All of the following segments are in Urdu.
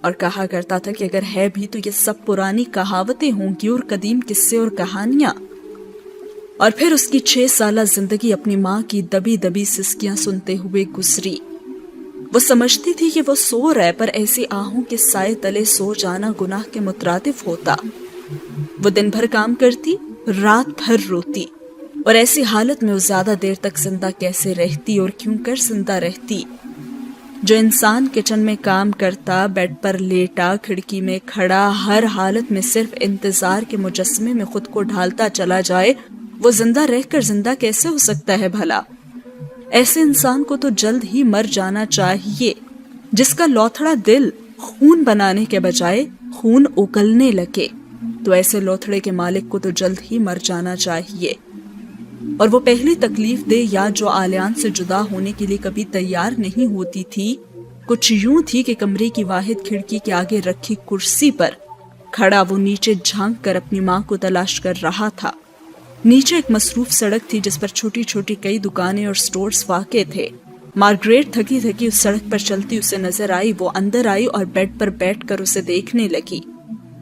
اور کہا کرتا تھا کہ اگر ہے بھی تو یہ سب پرانی کہاوتیں ہوں گی اور قدیم قصے اور کہانیاں۔ اور پھر اس کی 6 سالہ زندگی اپنی ماں کی دبی دبی سسکیاں سنتے ہوئے گزری۔ وہ سمجھتی تھی کہ وہ سو رہے، پر ایسی آہوں کے سائے تلے سو جانا گناہ کے مترادف ہوتا۔ وہ دن بھر کام کرتی، رات بھر روتی، اور ایسی حالت میں وہ زیادہ دیر تک زندہ کیسے رہتی اور کیوں کر زندہ رہتی؟ جو انسان کچن میں کام کرتا، بیڈ پر لیٹا، کھڑکی میں کھڑا، ہر حالت میں صرف انتظار کے مجسمے میں خود کو ڈھالتا چلا جائے، وہ زندہ رہ کر زندہ کیسے ہو سکتا ہے بھلا؟ ایسے انسان کو تو جلد ہی مر جانا چاہیے، جس کا لوتھڑا دل خون بنانے کے بجائے خون اگلنے لگے۔ تو ایسے لوتھڑے کے مالک کو تو جلد ہی مر جانا چاہیے۔ اور وہ پہلی تکلیف دے یاد جو آلیان سے جدا ہونے کے لیے کبھی تیار نہیں ہوتی تھی، کچھ یوں تھی کہ کمرے کی واحد کھڑکی کے آگے رکھی کرسی پر کھڑا وہ نیچے جھانک کر اپنی ماں کو تلاش کر رہا تھا۔ نیچے ایک مصروف سڑک تھی جس پر چھوٹی چھوٹی کئی دکانیں اور سٹورز واقع تھے۔ مارگریٹ تھکی تھکی اس سڑک پر چلتی اسے نظر آئی۔ وہ اندر آئی اور بیڈ پر بیٹھ کر اسے دیکھنے لگی،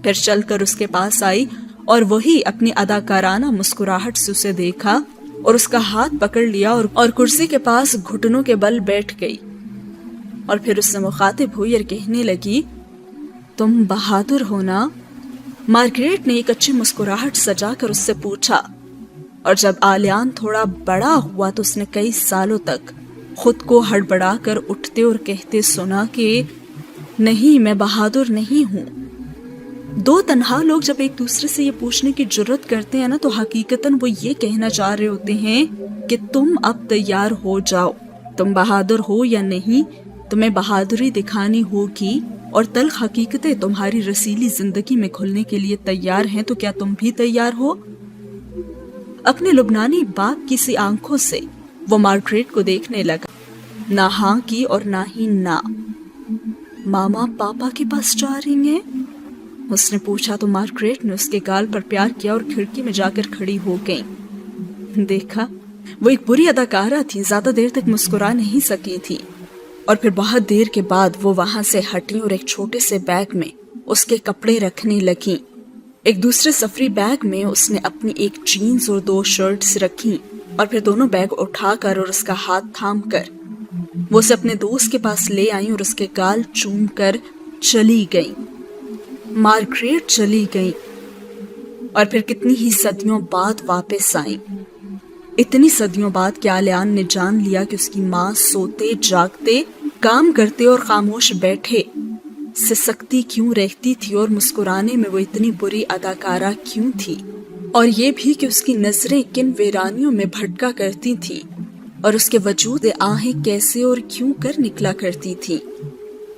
پھر چل کر اس کے پاس آئی اور وہی اپنی اداکارانہ مسکراہٹ سے اسے دیکھا اور اس کا ہاتھ پکڑ لیا اور کرسی کے پاس گھٹنوں کے بل بیٹھ گئی۔ اور پھر اس سے مخاطب ہوئی اور کہنے لگی، تم بہادر ہو نا؟ مارگریٹ نے ایک اچھی مسکراہٹ سجا کر اس سے پوچھا، اور جب آلیان تھوڑا بڑا ہوا تو اس نے کئی سالوں تک خود کو ہڑبڑا کر اٹھتے اور کہتے سنا کہ نہیں، میں بہادر نہیں ہوں۔ دو تنہا لوگ جب ایک دوسرے سے یہ پوچھنے کی جرت کرتے ہیں نا، تو حقیقتاً وہ یہ کہنا چاہ رہے ہوتے ہیں کہ تم اب تیار ہو جاؤ، تم بہادر ہو یا نہیں، تمہیں بہادری دکھانی ہوگی، اور تلخ حقیقتیں تمہاری رسیلی زندگی میں کھلنے کے لیے تیار ہیں۔ تو کیا تم بھی تیار ہو؟ اپنے لبنانی باپ کی سی آنکھوں سے وہ مارگریٹ کو دیکھنے لگا، نہ ہاں کی اور نہ ہی نہ۔ ماما پاپا کے پاس جا رہی ہیں؟ اس نے پوچھا تو مارگریٹ نے اس کے گال پر پیار کیا اور کھڑکی میں جا کر کھڑی ہو گئی۔ دیکھا، وہ ایک بری اداکارہ تھی، زیادہ دیر تک مسکرا نہیں سکی تھی، اور پھر بہت دیر کے بعد وہ وہاں سے ہٹی اور ایک چھوٹے سے بیگ میں اس کے کپڑے رکھنے لگیں۔ ایک دوسرے سفری بیگ میں اس نے اپنی ایک جینز اور 2 شرٹس رکھی، اور پھر دونوں بیگ اٹھا کر اور اس کا ہاتھ تھام کر وہ اسے اپنے دوست کے پاس لے آئیں اور اس کے گال چوم کر چلی گئیں۔ مارگریٹ چلی گئیں اور پھر کتنی ہی صدیوں بعد واپس آئیں۔ اتنی صدیوں بعد کہ آلیان نے جان لیا کہ اس کی ماں سوتے جاگتے، کام کرتے اور خاموش بیٹھے سسکتی کیوں رہتی تھی، اور مسکرانے میں وہ اتنی بری اداکارہ کیوں تھی، اور یہ بھی کہ اس کی نظریں کن ویرانیوں میں بھٹکا کرتی تھی، اور اس کے وجود آہیں کیسے اور کیوں کر نکلا کرتی تھی،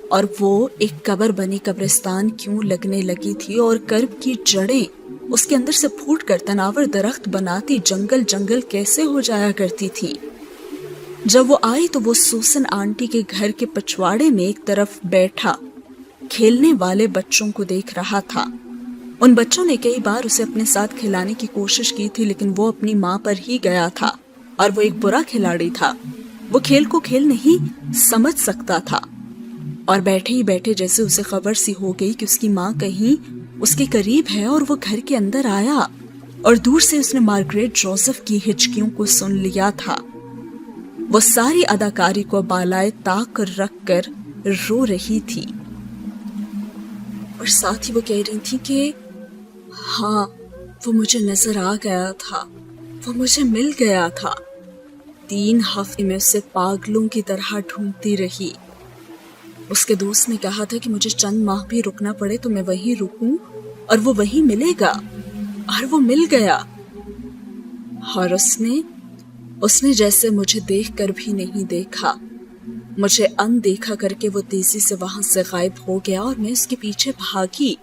اور وہ ایک قبر بنی قبرستان کیوں لگنے لگی تھی، اور کرب کی جڑیں اس کے اندر سے پھوٹ کر تناور درخت بناتی جنگل جنگل کیسے ہو جایا کرتی تھی۔ جب وہ آئی تو وہ سوسن آنٹی کے گھر کے پچھواڑے میں ایک طرف بیٹھا کھیلنے والے بچوں کو دیکھ رہا تھا۔ ان بچوں نے کئی بار اسے اپنے ساتھ کھلانے کی کوشش کی تھی، لیکن وہ اپنی ماں پر ہی گیا تھا، اور وہ ایک برا کھلاڑی تھا۔ وہ کھیل کو کھیل نہیں سمجھ سکتا تھا، اور بیٹھے ہی بیٹھے جیسے اسے خبر سی ہو گئی کہ اس کی ماں کہیں اس کے قریب ہے، اور وہ گھر کے اندر آیا، اور دور سے اس نے مارگریٹ جوزف کی ہچکیوں کو سن لیا تھا۔ وہ ساری اداکاری کو بالائے طاق رکھ کر رو رہی تھی، اور ساتھ ہی وہ کہہ رہی تھی کہ ہاں، وہ مجھے نظر آ گیا تھا، وہ مجھے مل گیا تھا۔ 3 ہفتے میں اسے پاگلوں کی طرح ڈھونڈتی رہی۔ اس کے دوست نے کہا تھا کہ مجھے چند ماہ بھی رکنا پڑے تو میں وہیں رکوں، اور وہ وہیں ملے گا، اور وہ مل گیا۔ اور اس نے جیسے مجھے دیکھ کر بھی نہیں دیکھا، مجھے اندیکھا کر کے وہ تیزی سے وہاں سے غائب ہو گیا، اور میں اس کے پیچھے بھاگی،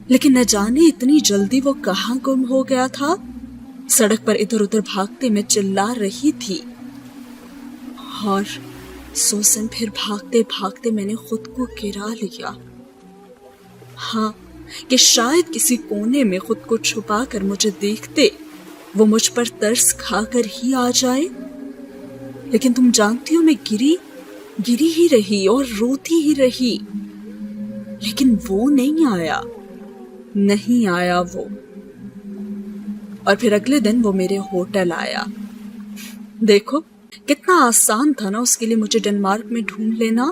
لیکن نہ جانے اتنی جلدی وہ کہاں گم ہو گیا تھا۔ سڑک پر ادھر ادھر بھاگتے میں چلا رہی تھی، اور سوسن پھر بھاگتے بھاگتے میں نے خود کو گرا لیا۔ ہاں، کہ شاید کسی کونے میں خود کو چھپا کر مجھے دیکھتے وہ مجھ پر ترس کھا کر ہی آ جائے، لیکن تم جانتی ہو میں گری ہی رہی اور روتی ہی رہی۔ لیکن وہ نہیں آیا وہ۔ اور پھر اگلے دن وہ میرے ہوٹل آیا۔ دیکھو کتنا آسان تھا نا اس کے لیے مجھے ڈنمارک میں ڈھونڈ لینا،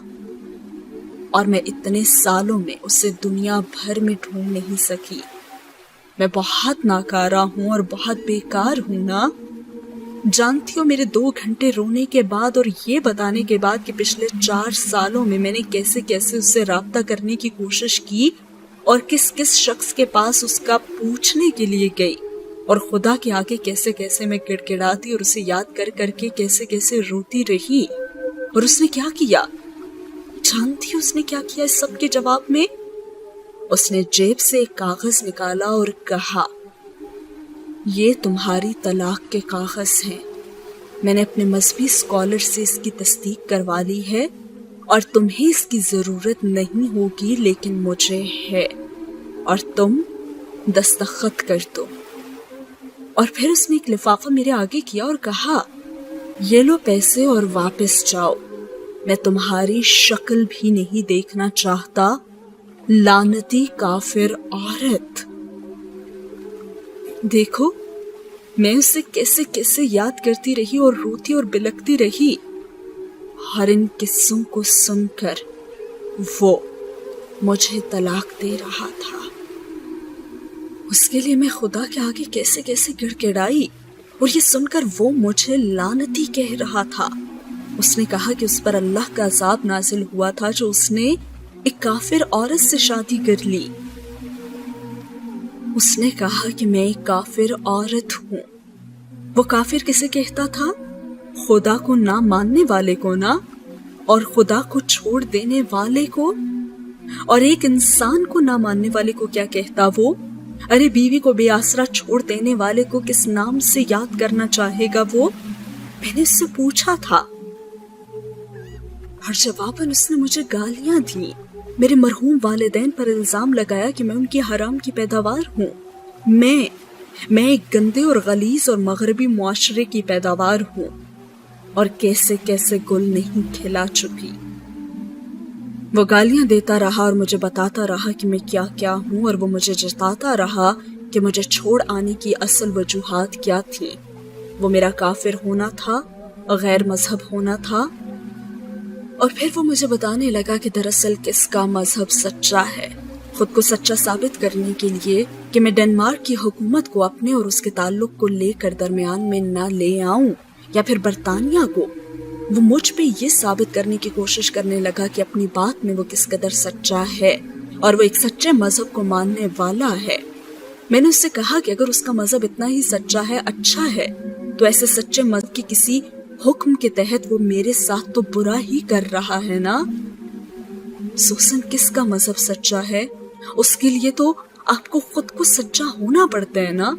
اور میں اتنے سالوں میں اسے دنیا بھر میں ڈھونڈ نہیں سکی۔ میں بہت ناکارہ ہوں اور بہت بیکار ہوں نا۔ جانتی ہو میرے 2 گھنٹے رونے کے بعد اور یہ بتانے کے بعد کہ پچھلے 4 سالوں میں نے کیسے کیسے اس سے رابطہ کرنے کی کوشش کی اور کس کس شخص کے پاس اس کا پوچھنے کے لیے گئی، اور خدا کے آگے کیسے کیسے میں گڑگڑاتی اور اسے یاد کر کر کے کیسے کیسے روتی رہی۔ اور اس نے کیا کیا؟ جانتی ہو اس نے کیا کیا اس سب کے جواب میں؟ اس نے جیب سے ایک کاغذ نکالا اور کہا، یہ تمہاری طلاق کے کاغذ ہیں، میں نے اپنے مذہبی اسکالر سے اس کی تصدیق کروا لی ہے، اور تمہیں اس کی ضرورت نہیں ہوگی لیکن مجھے ہے، اور تم دستخط کر دو۔ اور پھر اس نے ایک لفافہ میرے آگے کیا اور کہا، یہ لو پیسے اور واپس جاؤ، میں تمہاری شکل بھی نہیں دیکھنا چاہتا، لعنتی کافر عورت۔ دیکھو میں اسے کیسے کیسے یاد کرتی رہی اور روتی اور بلکتی رہی، اور ان قصوں کو سن کر وہ مجھے طلاق دے رہا تھا۔ اس کے لیے میں خدا کے آگے کیسے کیسے گڑ گڑائی، اور یہ سن کر وہ مجھے لعنتی کہہ رہا تھا۔ اس نے کہا کہ اس پر اللہ کا عذاب نازل ہوا تھا جو اس نے ایک کافر عورت سے شادی کر لی۔ اس نے کہا کہ میں ایک کافر عورت ہوں۔ وہ کافر کسے کہتا تھا؟ خدا کو نہ ماننے والے کو نا، اور خدا کو چھوڑ دینے والے کو۔ اور ایک انسان کو نہ ماننے والے کو کیا کہتا وہ؟ ارے بیوی کو بے آسرا چھوڑ دینے والے کو کس نام سے یاد کرنا چاہے گا وہ؟ میں نے اس سے پوچھا تھا، اور جواباً اس نے مجھے گالیاں دیں، میرے مرحوم والدین پر الزام لگایا کہ میں ان کی حرام کی پیداوار ہوں، میں ایک گندے اور غلیظ اور مغربی معاشرے کی پیداوار ہوں، اور کیسے کیسے گل نہیں کھلا چکی۔ وہ گالیاں دیتا رہا اور مجھے بتاتا رہا کہ میں کیا کیا ہوں، اور وہ مجھے جتاتا رہا کہ مجھے چھوڑ آنے کی اصل وجوہات کیا تھیں۔ وہ میرا کافر ہونا تھا، غیر مذہب ہونا تھا، اور پھر وہ مجھے بتانے لگا کہ دراصل کس کا مذہب سچا ہے، خود کو سچا ثابت کرنے کے لیے کہ میں ڈنمارک کی حکومت کو اپنے اور اس کے تعلق کو لے کر درمیان میں نہ لے آؤں، یا پھر برطانیہ کو۔ وہ مجھ پہ یہ ثابت کرنے کی کوشش کرنے لگا کہ اپنی بات میں وہ کس قدر سچا ہے، اور وہ ایک سچے مذہب کو ماننے والا ہے۔ میں نے اس سے کہا کہ اگر اس کا مذہب اتنا ہی سچا ہے، اچھا ہے، تو ایسے سچے مذہب کی کسی حکم کے تحت وہ میرے ساتھ تو برا ہی کر رہا ہے نا۔ سوسن کس کا مذہب سچا ہے؟ اس کے لیے تو آپ کو خود کو سچا ہونا پڑتا ہے نا،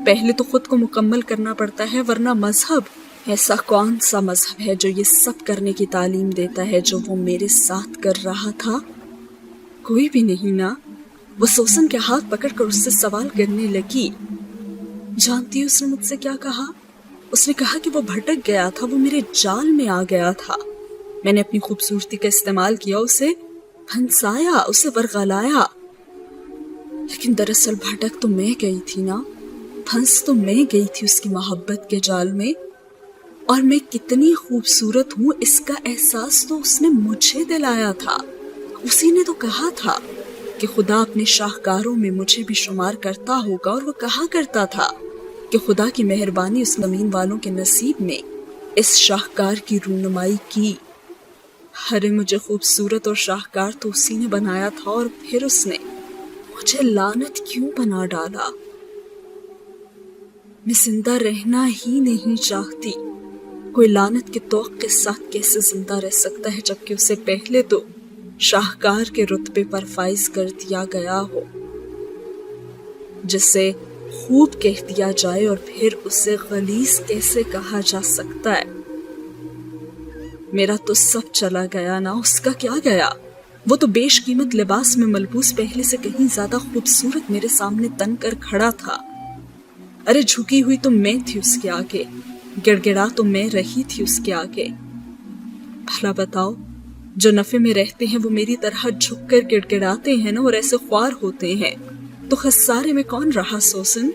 پہلے تو خود کو مکمل کرنا پڑتا ہے، ورنہ مذہب ایسا کون سا مذہب ہے جو یہ سب کرنے کی تعلیم دیتا ہے جو وہ میرے ساتھ کر رہا تھا؟ کوئی بھی نہیں نا۔ وہ سوسن کے ہاتھ پکڑ کر اس سے سوال کرنے لگی۔ جانتی اس نے مجھ سے کیا کہا؟ اس نے کہا کہ وہ بھٹک گیا تھا، وہ میرے جال میں آ گیا تھا، میں نے اپنی خوبصورتی کا استعمال کیا، اسے پھنسایا، اسے ورغلایا، لیکن دراصل بھٹک تو میں گئی تھی نا، پھنس تو میں گئی تھی اس کی محبت کے جال میں، اور میں کتنی خوبصورت ہوں اس کا احساس تو اس نے مجھے دلایا تھا۔ اسی نے تو کہا تھا کہ خدا اپنے شاہکاروں میں مجھے بھی شمار کرتا ہوگا، اور وہ کہا کرتا تھا کہ خدا کی مہربانی اس زمین والوں کے نصیب میں اس شاہکار کی رونمائی کی۔ ارے مجھے خوبصورت اور شاہکار تو اسی نے بنایا تھا، اور پھر اس نے مجھے لعنت کیوں بنا ڈالا؟ میں زندہ رہنا ہی نہیں چاہتی۔ کوئی لعنت کے توق کے ساتھ کیسے زندہ رہ سکتا ہے جبکہ اسے پہلے تو شاہکار کے رتبے پر فائز کر دیا گیا ہو، جسے خوب کہہ دیا جائے اور پھر اسے غلیظ کیسے کہا جا سکتا ہے؟ میرا تو سب چلا گیا نا، اس کا کیا گیا؟ وہ تو بیش قیمت لباس میں ملبوس پہلے سے کہیں زیادہ خوبصورت میرے سامنے تن کر کھڑا تھا۔ ارے جھکی ہوئی تو میں تھی اس کے آگے، گڑ گڑا تو میں رہی تھی اس کے آگے۔ بھلا بتاؤ جو نفے میں رہتے ہیں وہ میری طرح جھک کر گڑگڑاتے ہیں نا اور ایسے خوار ہوتے ہیں، تو خسارے میں کون رہا سوسن؟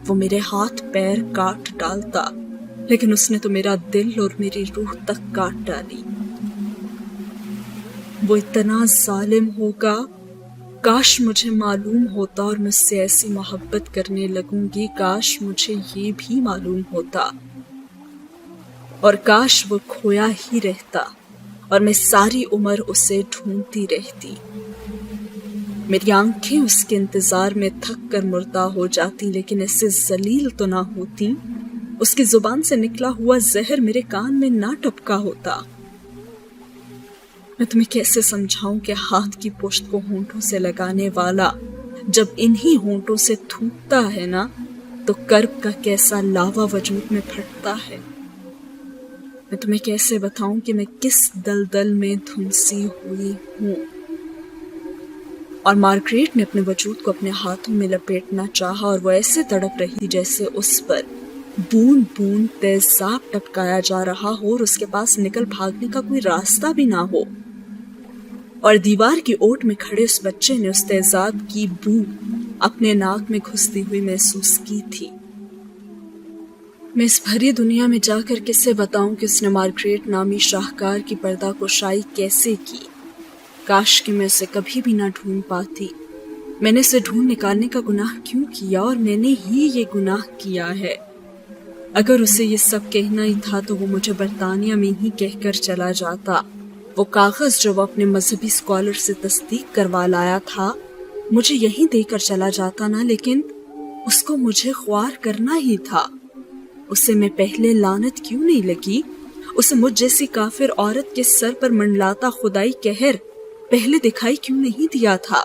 وہ میرے ہاتھ پیر کاٹ ڈالتا، لیکن اس نے تو میرا دل اور میری روح تک کاٹ ڈالی۔ وہ اتنا ظالم ہوگا، کاش مجھے معلوم ہوتا اور مجھ سے ایسی محبت کرنے لگوں گی، کاش مجھے یہ بھی معلوم ہوتا، اور کاش وہ کھویا ہی رہتا اور میں ساری عمر اسے ڈھونڈتی رہتی۔ میری آنکھیں اس کے انتظار میں تھک کر مردہ ہو جاتی، لیکن ایسے ذلیل تو نہ ہوتی، اس کی زبان سے نکلا ہوا زہر میرے کان میں نہ ٹپکا ہوتا۔ میں تمہیں کیسے سمجھاؤں کہ ہاتھ کی پشت کو ہونٹوں سے لگانے والا جب انہی ہونٹوں سے تھوکتا ہے نا تو کرب کا کیسا لاوا وجود میں پھٹتا ہے۔ میں تمہیں کیسے بتاؤں کہ میں کس دلدل میں دھنسی ہوئی ہوں۔ اور مارگریٹ نے اپنے وجود کو اپنے ہاتھوں میں لپیٹنا چاہا اور وہ ایسے تڑپ رہی جیسے اس پر بوند بوند تیزاب ٹپکایا جا رہا ہو اور اس کے پاس نکل بھاگنے کا کوئی راستہ بھی نہ ہو۔ اور دیوار کی اوٹ میں کھڑے اس بچے نے اس تیزاب کی بو اپنے ناک میں گھستی ہوئی محسوس کی تھی۔ میں اس بھری دنیا میں جا کر کسے بتاؤں کہ اس نے مارگریٹ نامی شاہکار کی پردہ کشائی کیسے کی؟ کاش کہ میں اسے کبھی بھی نہ ڈھونڈ پاتی۔ میں نے اسے ڈھونڈ نکالنے کا گناہ کیوں کیا، اور میں نے ہی یہ گناہ کیا ہے۔ اگر اسے یہ سب کہنا ہی تھا تو وہ مجھے برطانیہ میں ہی کہہ کر چلا جاتا۔ وہ کاغذ جو وہ اپنے مذہبی اسکالر سے تصدیق کروا لایا تھا مجھے یہیں دے کر چلا جاتا نا، لیکن اس کو مجھے خوار کرنا ہی تھا۔ اسے میں پہلے لعنت کیوں نہیں لگی؟ اسے مجھ جیسی کافر عورت کے سر پر منڈلاتا خدائی قہر پہلے دکھائی کیوں نہیں دیا تھا؟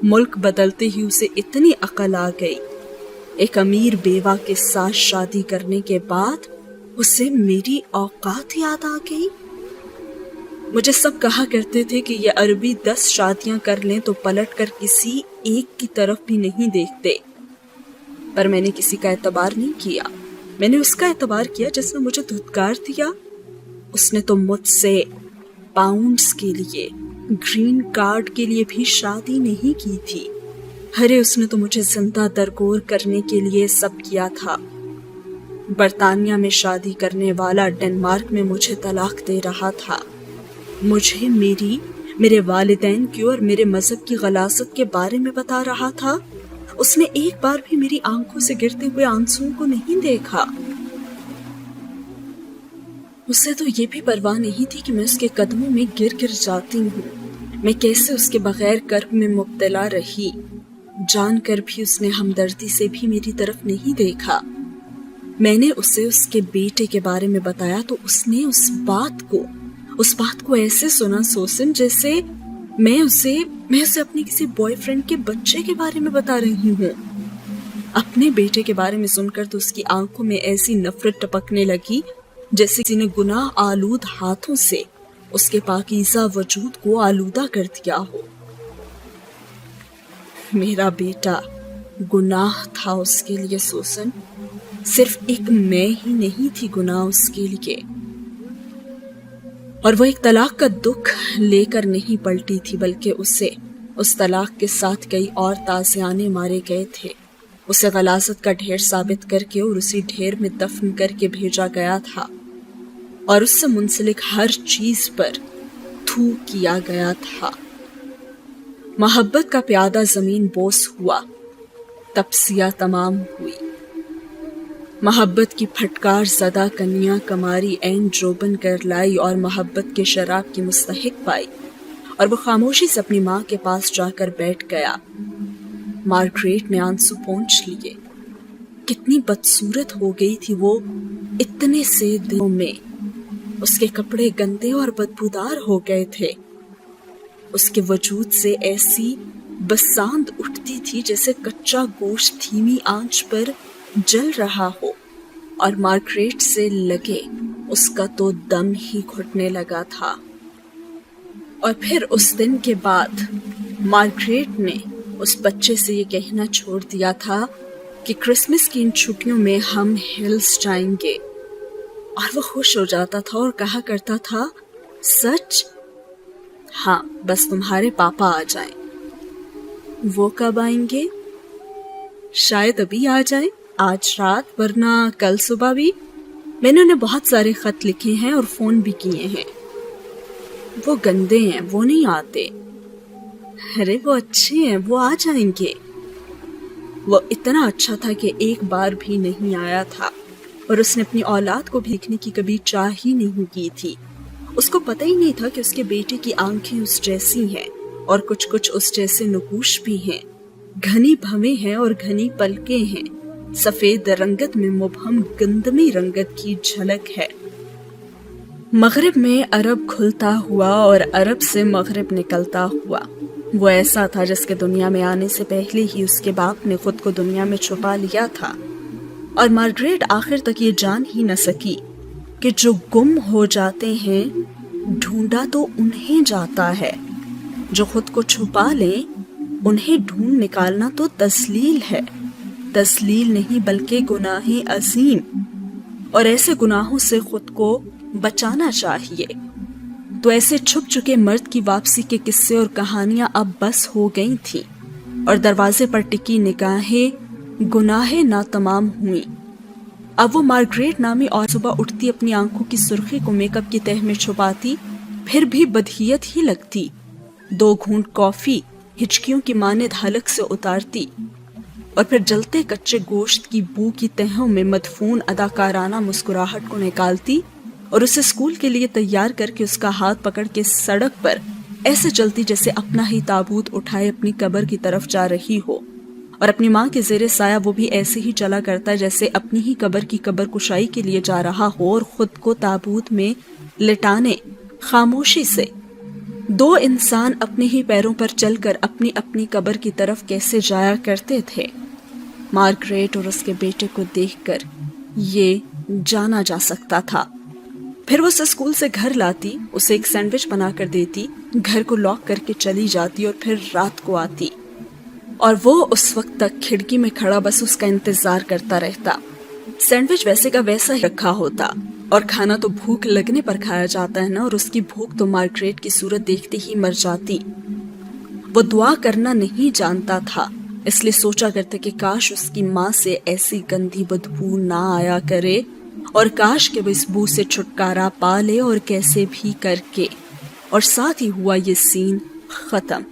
ملک بدلتے ہی اسے اتنی عقل آ گئی۔ ایک امیر بیوہ کے ساتھ شادی کرنے کے بعد اسے میری اوقات یاد آ گئی۔ مجھے سب کہا کرتے تھے کہ یہ عربی 10 شادیاں کر لیں تو پلٹ کر کسی ایک کی طرف بھی نہیں دیکھتے، پر میں نے کسی کا اعتبار نہیں کیا۔ میں نے اس کا اعتبار کیا جس نے مجھے دھتکار دیا۔ اس نے تو مجھ سے پاؤنڈز کے لیے، گرین کارڈ کے لیے بھی شادی نہیں کی تھی۔ ارے اس نے تو مجھے زندہ درگور کرنے کے لیے سب کیا تھا۔ برطانیہ میں شادی کرنے والا ڈنمارک میں مجھے طلاق دے رہا تھا۔ مجھے میرے والدین کی اور میرے مذہب کی غلاظت کے بارے میں بتا رہا تھا۔ اس نے ایک بار بھی میری آنکھوں سے گرتے ہوئے آنسوؤں کو نہیں دیکھا۔ اسے تو یہ بھی پرواہ نہیں تھی کہ میں اس کے قدموں میں گر جاتی ہوں۔ میں کیسے اس کے بغیر کرب میں مبتلا رہی، جان کر بھی اس نے ہمدردی سے بھی میری طرف نہیں دیکھا۔ میں نے اسے اس کے بیٹے کے بارے میں بتایا تو اس نے اس بات کو ایسے سنا سوسن جیسے میں اسے اپنے کسی بوائے فرینڈ کے بچے کے بارے میں بتا رہی ہوں۔ اپنے بیٹے کے بارے میں سن کر تو اس کی آنکھوں میں ایسی نفرت ٹپکنے لگی جیسے کسی نے گناہ آلود ہاتھوں سے اس کے پاکیزہ وجود کو آلودہ کر دیا ہو۔ میرا بیٹا گناہ تھا اس کے لیے سوسن، صرف ایک میں ہی نہیں تھی گناہ اس کے لیے۔ اور وہ ایک طلاق کا دکھ لے کر نہیں پلٹی تھی، بلکہ اسے اس طلاق کے ساتھ کئی اور تازیانے مارے گئے تھے۔ اسے غلاظت کا ڈھیر ثابت کر کے اور اسی ڈھیر میں دفن کر کے بھیجا گیا تھا، اور اس سے منسلک ہر چیز پر تھو کیا گیا تھا۔ محبت کا پیادہ زمین بوس ہوا، تپسیہ تمام ہوئی۔ محبت کی پھٹکار زدہ کنیا کماری عین جوبن کر لائی اور محبت کے شراب کی مستحق پائی، اور وہ خاموشی سے اپنی ماں کے پاس جا کر بیٹھ گیا۔ مارگریٹ نے آنسو پونچھ لیے۔ کتنی بدصورت ہو گئی تھی وہ اتنے سے دنوں میں۔ اس کے کپڑے گندے اور بدبودار ہو گئے تھے۔ اس کے وجود سے ایسی بساند اٹھتی تھی جیسے کچا گوشت دھیمی آنچ پر جل رہا ہو، اور مارگریٹ سے لگے اس کا تو دم ہی گھٹنے لگا تھا۔ اور پھر اس دن کے بعد مارگریٹ نے اس بچے سے یہ کہنا چھوڑ دیا تھا کہ کرسمس کی ان چھٹیوں میں ہم ہلز جائیں گے۔ اور وہ خوش ہو جاتا تھا اور کہا کرتا تھا سچ؟ ہاں، بس تمہارے پاپا آ جائیں۔ وہ کب آئیں گے؟ شاید ابھی آ جائیں، آج رات ورنہ کل صبح بھی۔ میں نے انہیں بہت سارے خط لکھے ہیں اور فون بھی کیے ہیں۔ وہ گندے ہیں، وہ نہیں آتے۔ ارے وہ اچھے ہیں، وہ آ جائیں گے۔ وہ اتنا اچھا تھا کہ ایک بار بھی نہیں آیا تھا، اور اس نے اپنی اولاد کو دیکھنے کی کبھی چاہ ہی نہیں کی تھی۔ اس کو پتہ ہی نہیں تھا کہ اس کے بیٹے کی آنکھیں اس جیسی ہیں اور کچھ اس جیسے نقوش بھی ہیں، گھنی بھویں ہیں اور گھنی پلکیں ہیں، سفید رنگت میں مبہم گندمی رنگت کی جھلک ہے۔ مغرب میں عرب کھلتا ہوا اور عرب سے مغرب نکلتا ہوا، وہ ایسا تھا جس کے دنیا میں آنے سے پہلے ہی اس کے باپ نے خود کو دنیا میں چھپا لیا تھا، اور مارگریٹ آخر تک یہ جان ہی نہ سکی کہ جو گم ہو جاتے ہیں ڈھونڈا تو انہیں جاتا ہے، جو خود کو چھپا لیں انہیں ڈھونڈ نکالنا تو تسلیل ہے، تسلیل نہیں بلکہ گناہ عظیم، اور ایسے گناہوں سے خود کو بچانا چاہیے۔ تو ایسے چھپ چکے مرد کی واپسی کے قصے اور کہانیاں اب بس ہو گئی تھیں، اور دروازے پر ٹکی نگاہیں گناہ ناتمام ہوئیں۔ اب وہ مارگریٹ نامی اور صبح اٹھتی اپنی آنکھوں کی سرخی کو میک اپ کی تہ میں چھپاتی، پھر بھی بدہیت ہی لگتی، 2 گھونٹ کافی ہچکیوں کی مانند حلق سے اتارتی، اور پھر جلتے کچے گوشت کی بو کی تہوں میں مدفون اداکارانہ مسکراہٹ کو نکالتی، اور اسے اسکول کے لیے تیار کر کے اس کا ہاتھ پکڑ کے سڑک پر ایسے چلتی جیسے اپنا ہی تابوت اٹھائے اپنی قبر کی طرف جا رہی ہو، اور اپنی ماں کے زیر سایہ وہ بھی ایسے ہی چلا کرتا جیسے اپنی ہی قبر کی قبر کشائی کے لیے جا رہا ہو، اور خود کو تابوت میں لٹانے خاموشی سے 2 انسان اپنے ہی پیروں پر چل کر اپنی اپنی قبر کی طرف کیسے جایا کرتے تھے۔ مارگریٹ اور اس کے بیٹے کو دیکھ کر یہ جانا جا سکتا تھا۔ پھر وہ اسے اسکول سے گھر لاتی، اسے ایک سینڈوچ بنا کر دیتی، گھر کو لاک کر کے چلی جاتی، اور پھر رات کو آتی، اور وہ اس وقت تک کھڑکی میں کھڑا بس اس کا انتظار کرتا رہتا۔ سینڈوچ ویسے کا ویسا ہی رکھا ہوتا، اور کھانا تو بھوک لگنے پر کھایا جاتا ہے نا، اور اس کی بھوک تو مارگریٹ کی صورت دیکھتے ہی مر جاتی۔ وہ دعا کرنا نہیں جانتا تھا، اس لیے سوچا کرتے کہ کاش اس کی ماں سے ایسی گندی بدبو نہ آیا کرے، اور کاش کہ وہ اس بو سے چھٹکارا پا لے، اور کیسے بھی کر کے، اور ساتھ ہی ہوا یہ سین ختم۔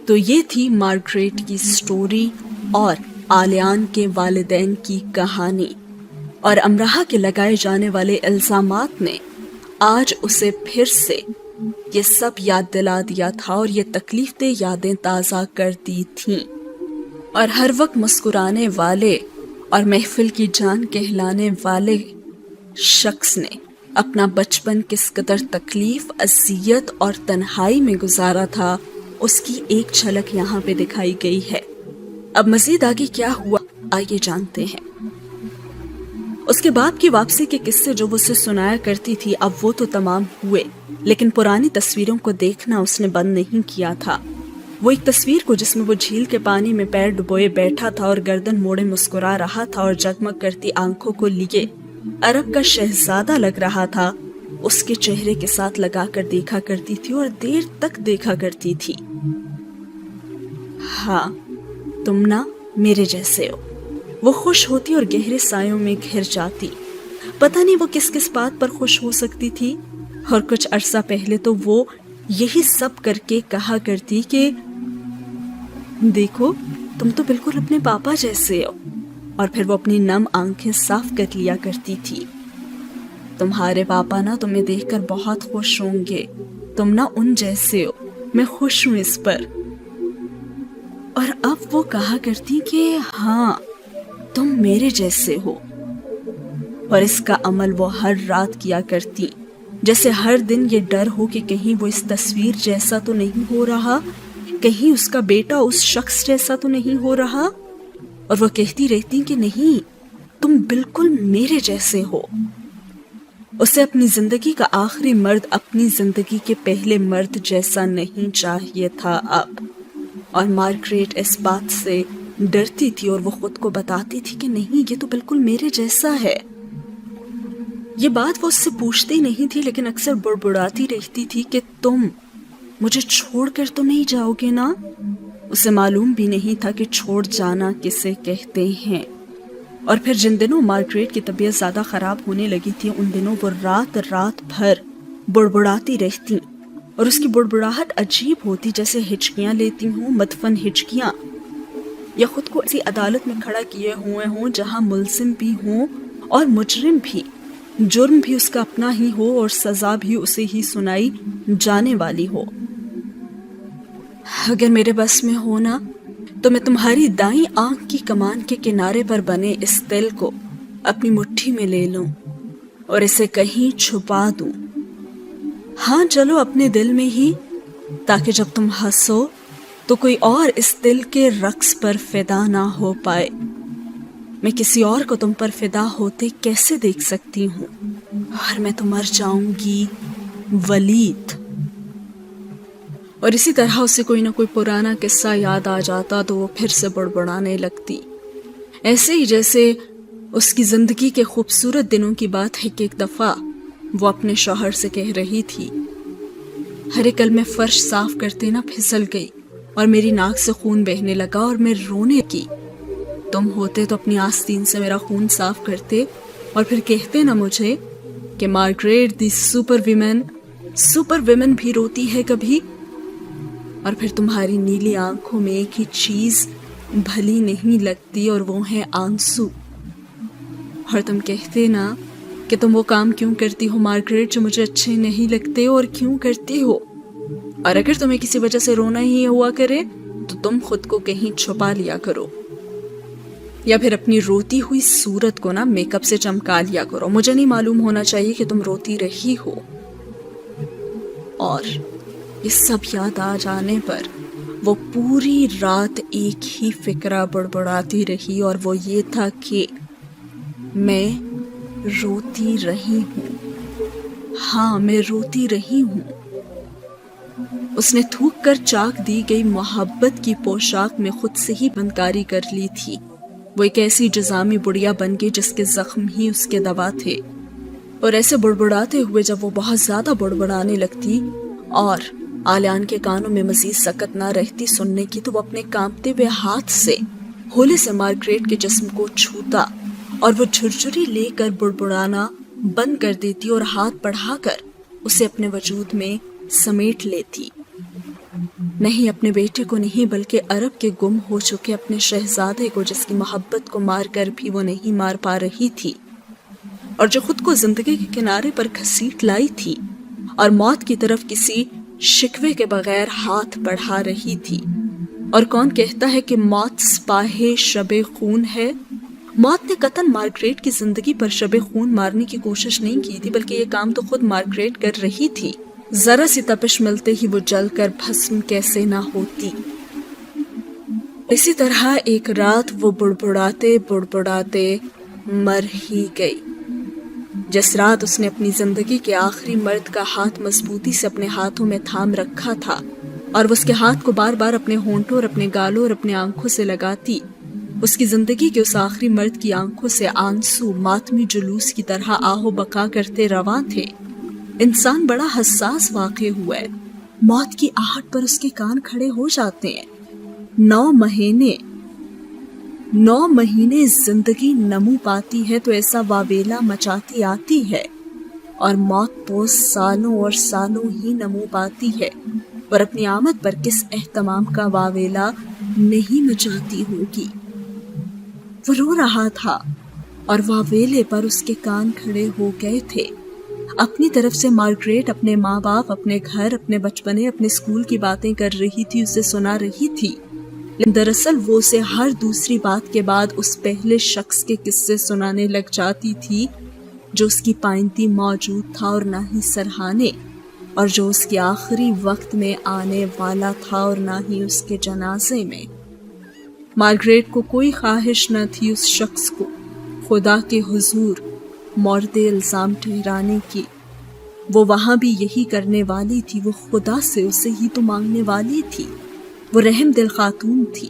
تو یہ تھی مارگریٹ کی سٹوری اور آلیان کے والدین کی کہانی، اور امراہ کے لگائے جانے والے الزامات نے آج اسے پھر سے یہ سب یاد دلا دیا تھا، اور یہ تکلیف دہ یادیں تازہ کر دی تھیں، اور ہر وقت مسکرانے والے اور محفل کی جان کہلانے والے شخص نے اپنا بچپن کس قدر تکلیف، اذیت اور تنہائی میں گزارا تھا، اس کی ایک جھلک یہاں پہ دکھائی گئی ہے۔ اب مزید آگے کیا ہوا آئیے جانتے ہیں۔ اس کے باپ کی واپسی کے قصے جو وہ اسے سنایا کرتی تھی اب وہ تو تمام ہوئے، لیکن پرانی تصویروں کو دیکھنا اس نے بند نہیں کیا تھا۔ وہ ایک تصویر کو جس میں وہ جھیل کے پانی میں پیر ڈبوئے بیٹھا تھا اور گردن موڑے مسکرا رہا تھا اور جگمگ کرتی آنکھوں کو لیے عرب کا شہزادہ لگ رہا تھا، اس کے چہرے کے ساتھ لگا کر دیکھا کرتی تھی اور دیر تک دیکھا کرتی تھی۔ ہاں تم نا میرے جیسے ہو، وہ خوش ہوتی اور گہرے سایوں میں گھر جاتی۔ پتہ نہیں وہ کس کس بات پر خوش ہو سکتی تھی، اور کچھ عرصہ پہلے تو وہ یہی سب کر کے کہا کرتی کہ دیکھو تم تو بالکل اپنے پاپا جیسے ہو، اور پھر وہ اپنی نم آنکھیں صاف کر لیا کرتی تھی۔ تمہارے پاپا نا تمہیں دیکھ کر بہت خوش ہوں گے، تم نا ان جیسے ہو، میں خوش ہوں اس پر۔ اور اب وہ کہا کرتی کہ ہاں تم میرے جیسے ہو، اور اس کا عمل وہ ہر رات کیا کرتی، جیسے ہر دن یہ ڈر ہو کہ کہیں وہ اس تصویر جیسا تو نہیں ہو رہا، کہیں اس کا بیٹا اس شخص جیسا تو نہیں ہو رہا، اور وہ کہتی رہتی کہ نہیں تم بالکل میرے جیسے ہو۔ اسے اپنی زندگی کا آخری مرد اپنی زندگی کے پہلے مرد جیسا نہیں چاہیے تھا اب، اور مارگریٹ اس بات سے ڈرتی تھی اور وہ خود کو بتاتی تھی کہ نہیں، یہ تو بالکل میرے جیسا ہے۔ یہ بات وہ اس سے پوچھتی نہیں تھی، لیکن اکثر بڑبڑاتی رہتی تھی کہ تم مجھے چھوڑ کر تو نہیں جاؤ گے نا؟ اسے معلوم بھی نہیں تھا کہ چھوڑ جانا کسے کہتے ہیں۔ اور پھر جن دنوں مارگریٹ کی طبیعت زیادہ خراب ہونے لگی تھی، ان دنوں وہ رات بھر بڑبڑاتی رہتی، اور اس کی بڑبڑاہٹ عجیب ہوتی، جیسے ہچکیاں لیتی ہوں، مدفن ہچکیاں، یا خود کو ایسی عدالت میں کھڑا کیے ہوئے ہوں جہاں ملزم بھی ہوں اور مجرم بھی، جرم بھی اس کا اپنا ہی ہو اور سزا بھی اسے ہی سنائی جانے والی ہو۔ اگر میرے بس میں ہو نا، تو میں تمہاری دائیں آنکھ کی کمان کے کنارے پر بنے اس دل کو اپنی مٹھی میں لے لوں اور اسے کہیں چھپا دوں۔ ہاں چلو، اپنے دل میں ہی، تاکہ جب تم ہنسو تو کوئی اور اس دل کے رقص پر فدا نہ ہو پائے۔ میں کسی اور کو تم پر فدا ہوتے کیسے دیکھ سکتی ہوں؟ اور میں تو مر جاؤں گی ولید۔ اور اسی طرح اسے کوئی نہ کوئی پرانا قصہ یاد آ جاتا تو وہ پھر سے بڑبڑانے لگتی، ایسے ہی جیسے اس کی زندگی کے خوبصورت دنوں کی بات ہے کہ ایک دفعہ وہ اپنے شوہر سے کہہ رہی تھی، ارے کل میں فرش صاف کرتے نہ پھسل گئی اور میری ناک سے خون بہنے لگا اور میں رونے کی۔ تم ہوتے تو اپنی آستین سے میرا خون صاف کرتے اور پھر کہتے نا مجھے کہ مارگریٹ دی سپر ویمن بھی روتی ہے کبھی، اور پھر تمہاری نیلی آنکھوں میں ایک ہی چیز بھلی نہیں لگتی اور وہ ہے آنسو۔ اور تم کہتے نا کہ تم وہ کام کیوں کرتی ہو مارگریٹ جو مجھے اچھے نہیں لگتے، اور کیوں کرتی ہو، اور اگر تمہیں کسی وجہ سے رونا ہی ہوا کرے تو تم خود کو کہیں چھپا لیا کرو، یا پھر اپنی روتی ہوئی صورت کو نا میک اپ سے چمکا لیا کرو، مجھے نہیں معلوم ہونا چاہیے کہ تم روتی رہی ہو۔ اور یہ سب یاد آ جانے پر وہ پوری رات ایک ہی فکرہ بڑبڑاتی رہی، اور وہ یہ تھا کہ میں روتی رہی ہوں، ہاں میں روتی رہی ہوں۔ اس نے تھوک کر چاک دی گئی محبت کی پوشاک میں خود سے ہی بندکاری کر لی تھی۔ وہ ایک ایسی جزامی بڑیا بن گئی جس کے زخم ہی اس کے دوا تھے، اور ایسے بڑبڑاتے ہوئے جب وہ بہت زیادہ بڑبڑانے لگتی اور آلیان کے کانوں میں مزید سکت نہ رہتی سننے کی، تو وہ اپنے کانپتے ہوئے ہاتھ سے ہولے سے مارگریٹ کے جسم کو چھوتا اور وہ جھرجھری لے کر بڑبڑانا بند کر دیتی اور ہاتھ بڑھا کر اسے اپنے وجود میں سمیٹ لیتی۔ نہیں اپنے بیٹے کو نہیں، بلکہ عرب کے گم ہو چکے اپنے شہزادے کو، جس کی محبت کو مار کر بھی وہ نہیں مار پا رہی تھی، اور جو خود کو زندگی کے کنارے پر گھسیٹ لائی تھی اور موت کی طرف کسی شکوے کے بغیر ہاتھ بڑھا رہی تھی۔ اور کون کہتا ہے کہ موت سپاہ شب خون ہے؟ موت نے قطعاً مارگریٹ کی زندگی پر شب خون مارنے کی کوشش نہیں کی تھی، بلکہ یہ کام تو خود مارگریٹ کر رہی تھی۔ ذرا سی تپش ملتے ہی وہ جل کر بھسم کیسے نہ ہوتی۔ اسی طرح ایک رات وہ بڑبڑاتے بڑبڑاتے مر ہی گئی۔ جس رات اس نے اپنی زندگی کے آخری مرد کا ہاتھ مضبوطی سے اپنے ہاتھوں میں تھام رکھا تھا، اور وہ اس کے ہاتھ کو بار بار اپنے ہونٹوں اور اپنے گالوں اور اپنے آنکھوں سے لگاتی، اس کی زندگی کے اس آخری مرد کی آنکھوں سے آنسو ماتمی جلوس کی طرح آہو بقا کرتے رواں تھے۔ انسان بڑا حساس واقع ہوا ہے، موت کی آہٹ پر اس کے کان کھڑے ہو جاتے ہیں۔ 9 مہینے زندگی نمو پاتی ہے تو ایسا واویلا مچاتی آتی ہے، اور موت پوس سالوں اور سالوں ہی نمو پاتی ہے، اور اپنی آمد پر کس اہتمام کا واویلا نہیں مچاتی ہوگی۔ وہ رو رہا تھا اور واویلے پر اس کے کان کھڑے ہو گئے تھے۔ اپنی طرف سے مارگریٹ اپنے ماں باپ، اپنے گھر، اپنے بچپنے، اپنے اسکول کی باتیں کر رہی تھی، اسے سنا رہی تھی، لیکن دراصل وہ اسے ہر دوسری بات کے بعد اس پہلے شخص کے قصے سنانے لگ جاتی تھی جو اس کی پائنتی موجود تھا اور نہ ہی سرہانے، اور جو اس کے آخری وقت میں آنے والا تھا اور نہ ہی اس کے جنازے میں۔ مارگریٹ کو کوئی خواہش نہ تھی اس شخص کو خدا کے حضور مورد الزام ٹھہرانے کی۔ وہ وہاں بھی یہی کرنے والی تھی، وہ خدا سے اسے ہی تو مانگنے والی تھی۔ وہ رحم دل خاتون تھی،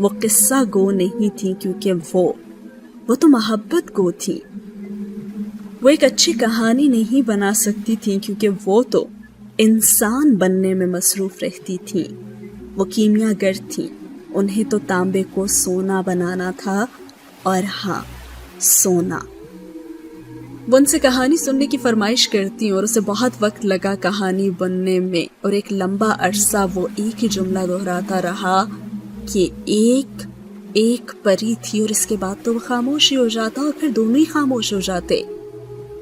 وہ قصہ گو نہیں تھی کیونکہ وہ تو محبت گو تھی. وہ ایک اچھی کہانی نہیں بنا سکتی تھی کیونکہ وہ تو انسان بننے میں مصروف رہتی تھی. وہ کیمیا گر تھی. انہیں تو تانبے کو سونا بنانا تھا. اور ہاں، سونا. وہ ان سے کہانی سننے کی فرمائش کرتی اور اسے بہت وقت لگا کہانی بننے میں، اور ایک لمبا عرصہ وہ ایک ہی جملہ دہراتا رہا کہ ایک پری تھی، اور اس کے بعد تو وہ خاموش ہی ہو جاتا اور پھر دونوں ہی خاموش ہو جاتے.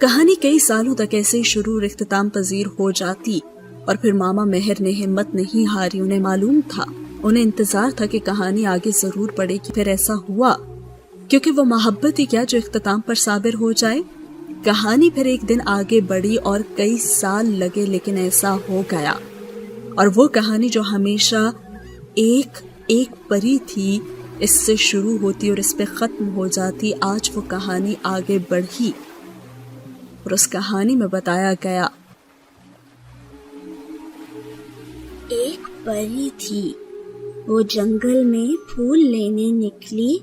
کہانی کئی سالوں تک ایسے ہی شروع اور اختتام پذیر ہو جاتی، اور پھر ماما مہر نے ہمت نہیں ہاری. انہیں معلوم تھا، انہیں انتظار تھا کہ کہانی آگے ضرور پڑے گی. پھر ایسا ہوا، کیونکہ وہ محبت ہی کیا جو اختتام پر صابر ہو جائے. کہانی پھر ایک دن آگے بڑھی اور کئی سال لگے، لیکن ایسا ہو گیا. اور وہ کہانی جو ہمیشہ ایک پری تھی، اس سے شروع ہوتی اور اس پہ ختم ہو جاتی، آج وہ کہانی آگے بڑھی اور اس کہانی میں بتایا گیا. ایک پری تھی، وہ جنگل میں پھول لینے نکلی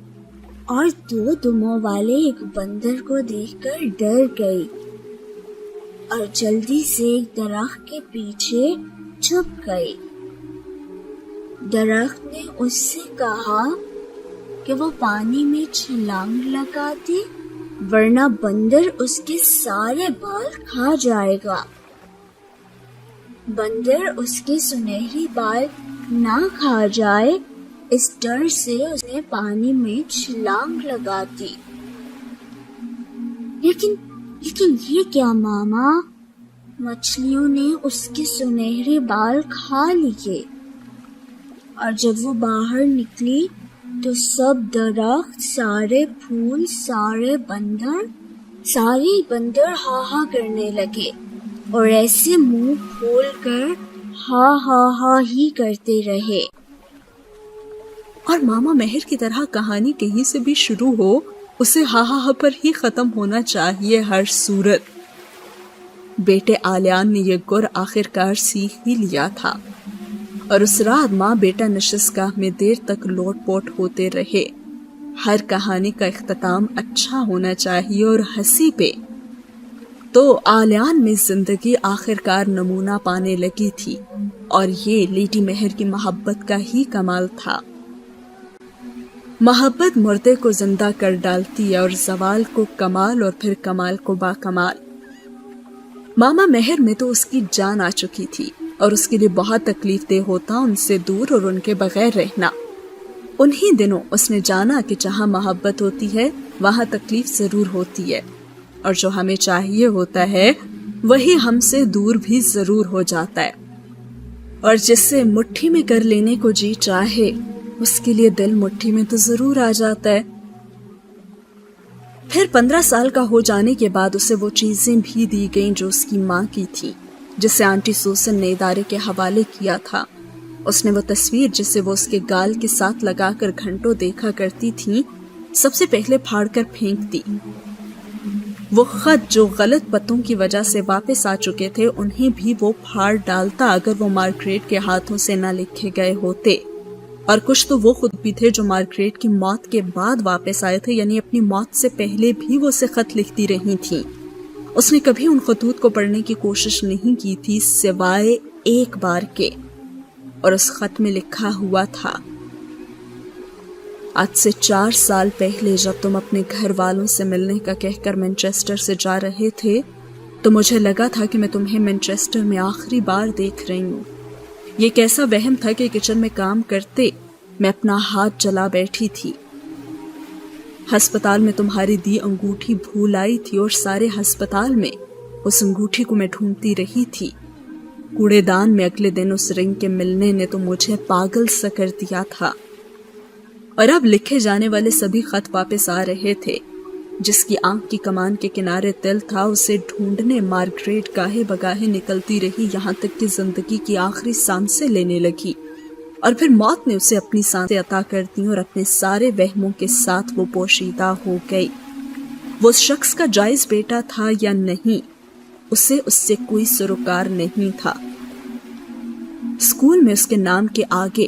اور 2 دموں والے ایک بندر کو دیکھ کر ڈر گئی اور جلدی سے ایک درخت کے پیچھے چھپ گئی. درخت نے اس سے کہا کہ وہ پانی میں چھلانگ لگاتی، ورنہ بندر اس کے سارے بال کھا جائے گا. بندر اس کے سنہری بال نہ کھا جائے، اس ڈر سے اس نے پانی میں چھلانگ لگا دی. لیکن یہ کیا ماما؟ مچھلیوں نے اس کے سنہرے بال کھا لیے، اور جب وہ باہر نکلی تو سب درخت، سارے پھول، سارے بندر ہا ہا کرنے لگے اور ایسے منہ کھول کر ہا ہا ہا ہی کرتے رہے. اور ماما مہر کی طرح کہانی کہیں سے بھی شروع ہو، اسے ہا ہا ہا پر ہی ختم ہونا چاہیے ہر صورت. بیٹے آلیان نے یہ گر آخرکار سیکھ ہی لیا تھا، اور اس رات ماں بیٹا نشستگاہ میں دیر تک لوٹ پوٹ ہوتے رہے. ہر کہانی کا اختتام اچھا ہونا چاہیے، اور ہنسی پہ تو آلیان میں زندگی آخرکار نمونہ پانے لگی تھی، اور یہ لیڈی مہر کی محبت کا ہی کمال تھا. محبت مردے کو زندہ کر ڈالتی ہے، اور زوال کو کمال، اور پھر کمال کو با کمال. ماما مہر میں تو اس کی جان آ چکی تھی، اور اس کے لیے بہت تکلیف دہ ہوتا ان سے دور اور ان کے بغیر رہنا. انہی دنوں اس نے جانا کہ جہاں محبت ہوتی ہے وہاں تکلیف ضرور ہوتی ہے، اور جو ہمیں چاہیے ہوتا ہے وہی ہم سے دور بھی ضرور ہو جاتا ہے. اور جس سے مٹھی میں کر لینے کو جی چاہے، اس کے لیے دل مٹھی میں تو ضرور آ جاتا ہے. پھر 15 سال کا ہو جانے کے بعد اسے وہ چیزیں بھی دی گئیں جو اس کی ماں کی تھی، جسے آنٹی سوسن نے ادارے کے حوالے کیا تھا. اس نے وہ تصویر جسے وہ اس کے گال کے ساتھ لگا کر گھنٹوں دیکھا کرتی تھی، سب سے پہلے پھاڑ کر پھینک دی. وہ خط جو غلط پتوں کی وجہ سے واپس آ چکے تھے، انہیں بھی وہ پھاڑ ڈالتا اگر وہ مارگریٹ کے ہاتھوں سے نہ لکھے گئے ہوتے. اور کچھ تو وہ خود بھی تھے جو مارگریٹ کی موت کے بعد واپس آئے تھے، یعنی اپنی موت سے پہلے بھی وہ اسے خط لکھتی رہی تھیں. اس نے کبھی ان خطوط کو پڑھنے کی کوشش نہیں کی تھی سوائے ایک بار کے، اور اس خط میں لکھا ہوا تھا: آج سے 4 سال پہلے جب تم اپنے گھر والوں سے ملنے کا کہہ کر مینچسٹر سے جا رہے تھے تو مجھے لگا تھا کہ میں تمہیں مینچسٹر میں آخری بار دیکھ رہی ہوں. یہ کیسا وہم تھا کہ کچن میں کام کرتے میں اپنا ہاتھ جلا بیٹھی تھی. ہسپتال میں تمہاری دی انگوٹھی بھول آئی تھی، اور سارے ہسپتال میں اس انگوٹھی کو میں ڈھونڈتی رہی تھی. کوڑے دان میں اگلے دن اس رنگ کے ملنے نے تو مجھے پاگل سا کر دیا تھا. اور اب لکھے جانے والے سبھی خط واپس آ رہے تھے. جس کی آنکھ کی کمان کے کنارے دل تھا، اسے ڈھونڈنے مارگریٹ گاہے بگاہے نکلتی رہی، یہاں تک کہ زندگی کی آخری سانسیں لینے لگی. اور پھر موت نے اسے اپنی سانسیں عطا کر دیں، اور اپنے سارے وہموں کے ساتھ وہ پوشیدہ ہو گئی. وہ اس شخص کا جائز بیٹا تھا یا نہیں، اسے اس سے کوئی سروکار نہیں تھا. اسکول میں اس کے نام کے آگے